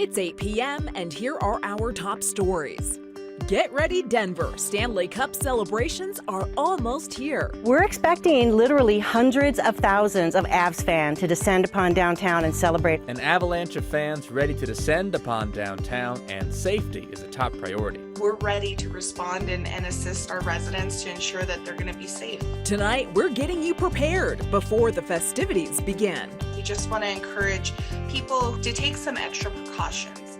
It's 8 p.m. and here are our top stories. Get ready, Denver. Stanley Cup celebrations are almost here. We're expecting literally hundreds of thousands of Avs fans to descend upon downtown and celebrate. An avalanche of fans ready to descend upon downtown, and safety is a top priority. We're ready to respond and assist our residents to ensure that they're going to be safe. Tonight, we're getting you prepared before the festivities begin. We just want to encourage people to take some extra precautions.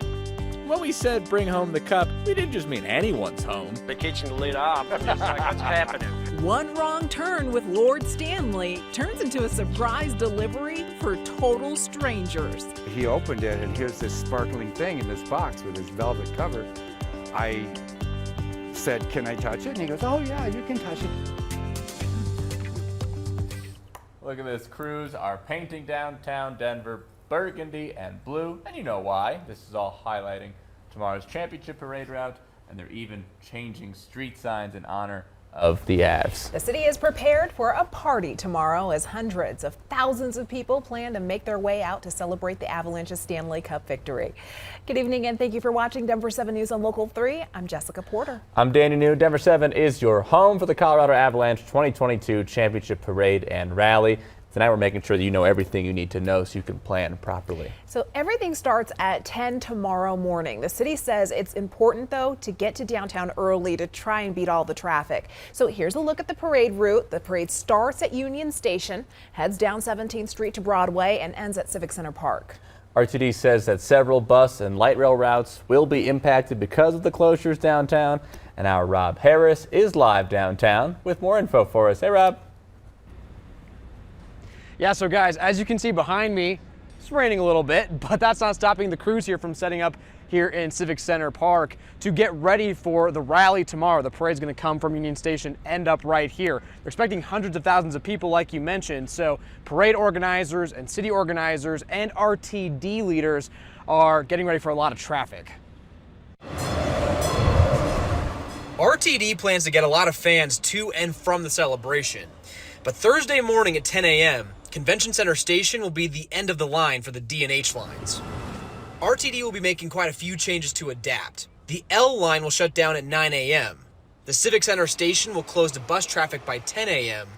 When we said bring home the cup, we didn't just mean anyone's home. The kitchen lit up. I'm just like, what's happening? One wrong turn with Lord Stanley turns into a surprise delivery for total strangers. He opened it, and here's this sparkling thing in this box with this velvet cover. I said, "Can I touch it?" And he goes, "Oh yeah, you can touch it." Look at this. Crews are painting downtown Denver burgundy and blue, and you know why. This is all highlighting tomorrow's championship parade route, and they're even changing street signs in honor of the Avs. The city is prepared for a party tomorrow as hundreds of thousands of people plan to make their way out to celebrate the Avalanche's Stanley Cup victory. Good evening and thank you for watching Denver 7 News on Local 3. I'm Jessica Porter. I'm Danny New. Denver 7 is your home for the Colorado Avalanche 2022 Championship Parade and Rally. Tonight we're making sure that you know everything you need to know so you can plan properly. So everything starts at 10 tomorrow morning. The city says it's important, though, to get to downtown early to try and beat all the traffic. So here's a look at the parade route. The parade starts at Union Station, heads down 17th Street to Broadway, and ends at Civic Center Park. RTD says that several bus and light rail routes will be impacted because of the closures downtown. And our Rob Harris is live downtown with more info for us. Hey, Rob. Yeah, so guys, as you can see behind me, it's raining a little bit, but that's not stopping the crews here from setting up here in Civic Center Park to get ready for the rally tomorrow. The parade's going to come from Union Station, end up right here. They're expecting hundreds of thousands of people like you mentioned, so parade organizers and city organizers and RTD leaders are getting ready for a lot of traffic. RTD plans to get a lot of fans to and from the celebration, but Thursday morning at 10 a.m., Convention Center Station will be the end of the line for the D&H lines. RTD will be making quite a few changes to adapt. The L line will shut down at 9 a.m. The Civic Center Station will close to bus traffic by 10 a.m.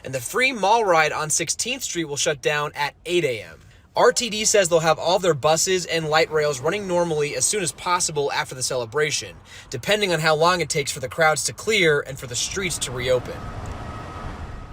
And the free mall ride on 16th Street will shut down at 8 a.m. RTD says they'll have all their buses and light rails running normally as soon as possible after the celebration, depending on how long it takes for the crowds to clear and for the streets to reopen.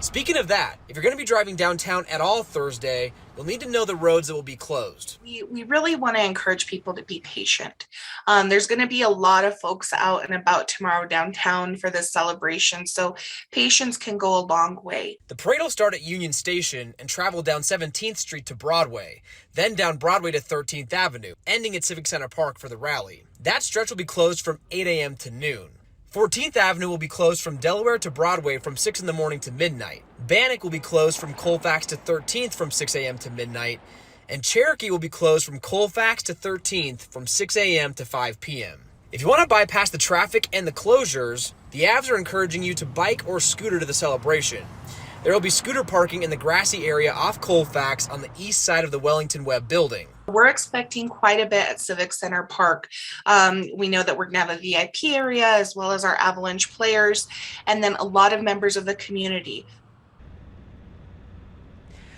Speaking of that, if you're going to be driving downtown at all Thursday, you'll need to know the roads that will be closed. We really want to encourage people to be patient. There's going to be a lot of folks out and about tomorrow downtown for this celebration, so patience can go a long way. The parade will start at Union Station and travel down 17th Street to Broadway, then down Broadway to 13th Avenue, ending at Civic Center Park for the rally. That stretch will be closed from 8 a.m. to noon. 14th Avenue will be closed from Delaware to Broadway from 6 in the morning to midnight. Bannock will be closed from Colfax to 13th from 6 a.m. to midnight. And Cherokee will be closed from Colfax to 13th from 6 a.m. to 5 p.m. If you want to bypass the traffic and the closures, the Avs are encouraging you to bike or scooter to the celebration. There will be scooter parking in the grassy area off Colfax on the east side of the Wellington Webb building. We're expecting quite a bit at Civic Center Park. We know that we're going to have a VIP area as well as our Avalanche players, and then a lot of members of the community.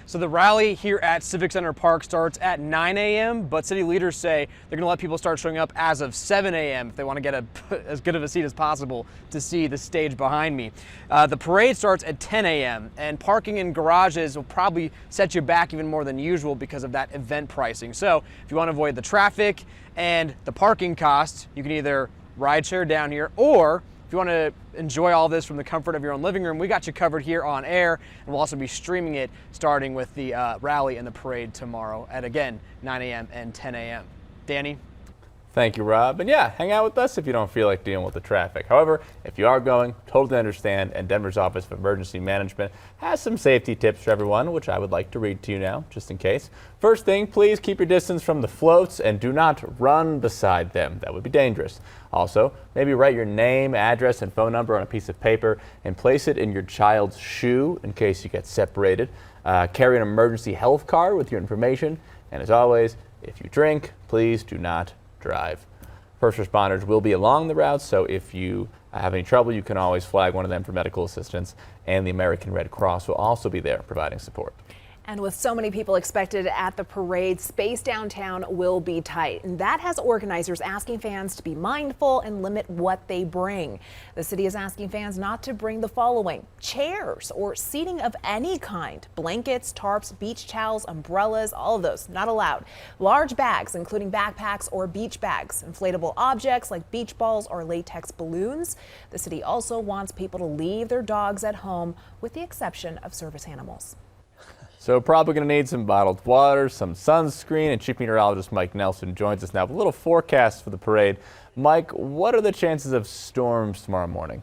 So the rally here at Civic Center Park starts at 9 a.m., but city leaders say they're going to let people start showing up as of 7 a.m. if they want to get as good of a seat as possible to see the stage behind me. The parade starts at 10 a.m., and parking in garages will probably set you back even more than usual because of that event pricing. So if you want to avoid the traffic and the parking costs, you can either ride share down here, or if you want to enjoy all this from the comfort of your own living room, we got you covered here on air, and we'll also be streaming it starting with the rally and the parade tomorrow at, again, 9 a.m. and 10 a.m. Danny? Thank you, Rob. And yeah, hang out with us if you don't feel like dealing with the traffic. However, if you are going, totally understand, and Denver's Office of Emergency Management has some safety tips for everyone, which I would like to read to you now, just in case. First thing, please keep your distance from the floats and do not run beside them. That would be dangerous. Also, maybe write your name, address, and phone number on a piece of paper and place it in your child's shoe in case you get separated. Carry an emergency health card with your information. And as always, If you drink, please do not drive. First responders will be along the route, so if you have any trouble, you can always flag one of them for medical assistance, and the American Red Cross will also be there providing support. And with so many people expected at the parade, space downtown will be tight. And that has organizers asking fans to be mindful and limit what they bring. The city is asking fans not to bring the following: chairs or seating of any kind, blankets, tarps, beach towels, umbrellas, all of those not allowed. Large bags, including backpacks or beach bags, inflatable objects like beach balls or latex balloons. The city also wants people to leave their dogs at home, with the exception of service animals. So probably going to need some bottled water, some sunscreen, and Chief Meteorologist Mike Nelson joins us now with a little forecast for the parade. Mike, what are the chances of storms tomorrow morning?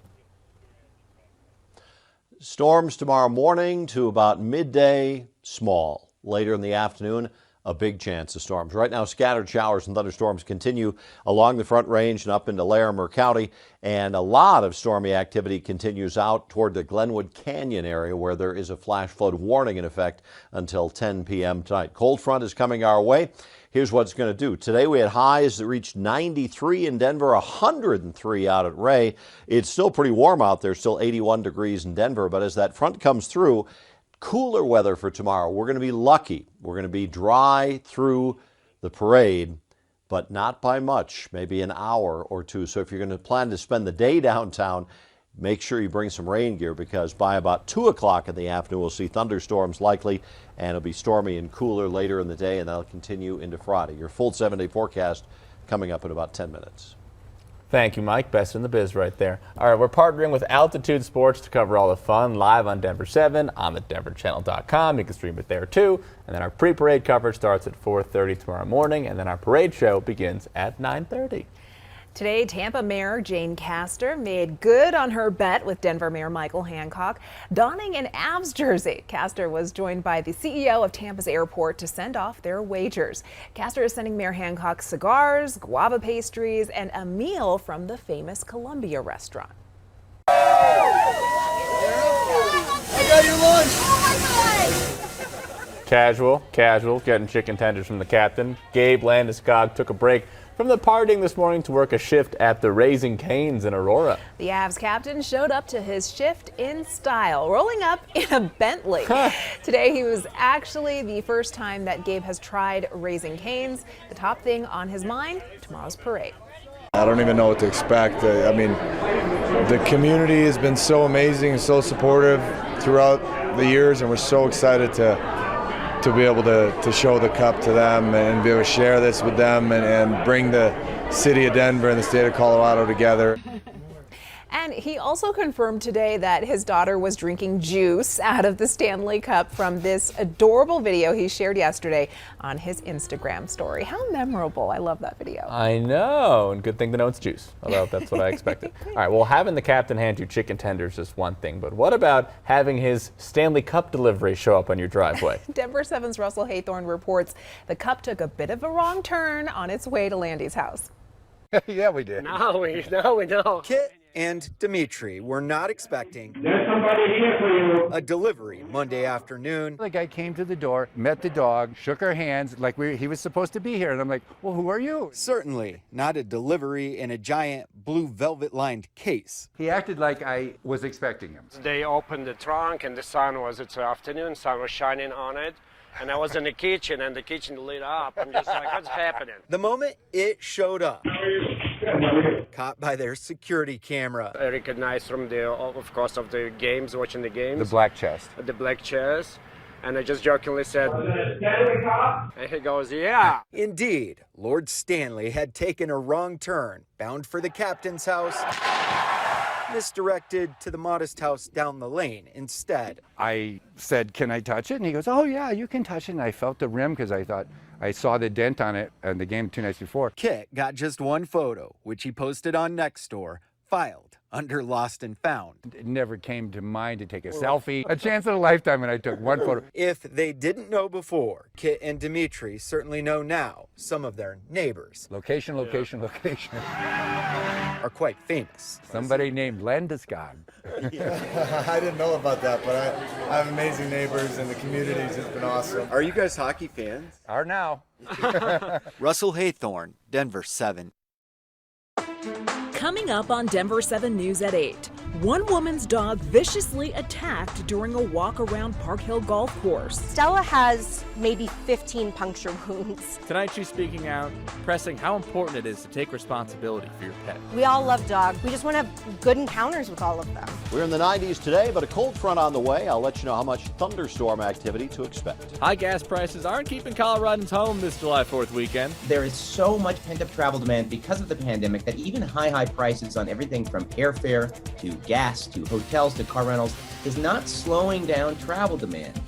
Storms tomorrow morning to about midday, small. Later in the afternoon, a big chance of storms. Right now, scattered showers and thunderstorms continue along the Front Range and up into Larimer County, and a lot of stormy activity continues out toward the Glenwood Canyon area, where there is a flash flood warning in effect until 10 p.m. tonight. Cold front is coming our way. Here's what it's going to do. Today we had highs that reached 93 in Denver, 103 out at Ray. It's still pretty warm out there, still 81 degrees in Denver, but as that front comes through, cooler weather for tomorrow. We're going to be lucky. We're going to be dry through the parade, but not by much, maybe an hour or two. So if you're going to plan to spend the day downtown, make sure you bring some rain gear, because by about 2 o'clock in the afternoon, we'll see thunderstorms likely, and it'll be stormy and cooler later in the day, and that'll continue into Friday. Your full 7-day forecast coming up in about 10 minutes. Thank you, Mike. Best in the biz right there. All right, we're partnering with Altitude Sports to cover all the fun live on Denver 7 on the denverchannel.com. You can stream it there too. And then our pre-parade coverage starts at 4:30 tomorrow morning, and then our parade show begins at 9:30. Today, Tampa Mayor Jane Castor made good on her bet with Denver Mayor Michael Hancock, donning an Avs jersey. Castor was joined by the CEO of Tampa's airport to send off their wagers. Castor is sending Mayor Hancock cigars, guava pastries, and a meal from the famous Columbia restaurant. I got your lunch. Casual, getting chicken tenders from the captain. Gabe Landeskog took a break from the partying this morning to work a shift at the Raising Cane's in Aurora. The Avs captain showed up to his shift in style, rolling up in a Bentley. Today, he was actually the first time that Gabe has tried Raising Cane's. The top thing on his mind, tomorrow's parade. I don't even know what to expect. I mean, the community has been so amazing and so supportive throughout the years, and we're so excited to be able to show the cup to them and be able to share this with them and bring the city of Denver and the state of Colorado together. And he also confirmed today that his daughter was drinking juice out of the Stanley Cup from this adorable video he shared yesterday on his Instagram story. How memorable. I love that video. I know, and good thing to know it's juice, although that's what I expected. All right, well, having the captain hand you chicken tenders is one thing, but what about having his Stanley Cup delivery show up on your driveway? Denver 7's Russell Haythorne reports the cup took a bit of a wrong turn on its way to Landy's house. Yeah, we did. Now we know. Kit and Dimitri were not expecting a delivery Monday afternoon. The guy came to the door, met the dog, shook our hands like he was supposed to be here. And I'm like, well, who are you? Certainly not a delivery in a giant blue velvet-lined case. He acted like I was expecting him. They opened the trunk and it's afternoon, sun was shining on it. And I was in the kitchen and the kitchen lit up. I'm just like, what's happening? The moment it showed up, caught by their security camera. I recognized from of course, of the games, watching the games. The black chest. The black chest. And I just jokingly said, and he goes, yeah. Indeed, Lord Stanley had taken a wrong turn, bound for the captain's house, misdirected to the modest house down the lane instead. I said, can I touch it? And he goes, oh yeah, you can touch it. And I felt the rim because I thought I saw the dent on it in the game 2 nights before. Kit got just one photo, which he posted on Nextdoor, filed under Lost and Found. It never came to mind to take a selfie. A chance of a lifetime, and I took one photo. If they didn't know before, Kit and Dimitri certainly know now. Some of their neighbors Location. are quite famous. Somebody named Landeskog. Yeah, I didn't know about that, but I have amazing neighbors and the community's just been awesome. Are you guys hockey fans? Are now. Russell Haythorne, Denver 7. Coming up on Denver 7 News at 8. One woman's dog viciously attacked during a walk around Park Hill Golf Course. Stella has maybe 15 puncture wounds. Tonight she's speaking out, pressing how important it is to take responsibility for your pet. We all love dogs. We just want to have good encounters with all of them. We're in the 90s today, but a cold front on the way. I'll let you know how much thunderstorm activity to expect. High gas prices aren't keeping Coloradans home this July 4th weekend. There is so much pent-up travel demand because of the pandemic that even high prices on everything from airfare to gas to hotels to car rentals is not slowing down travel demand.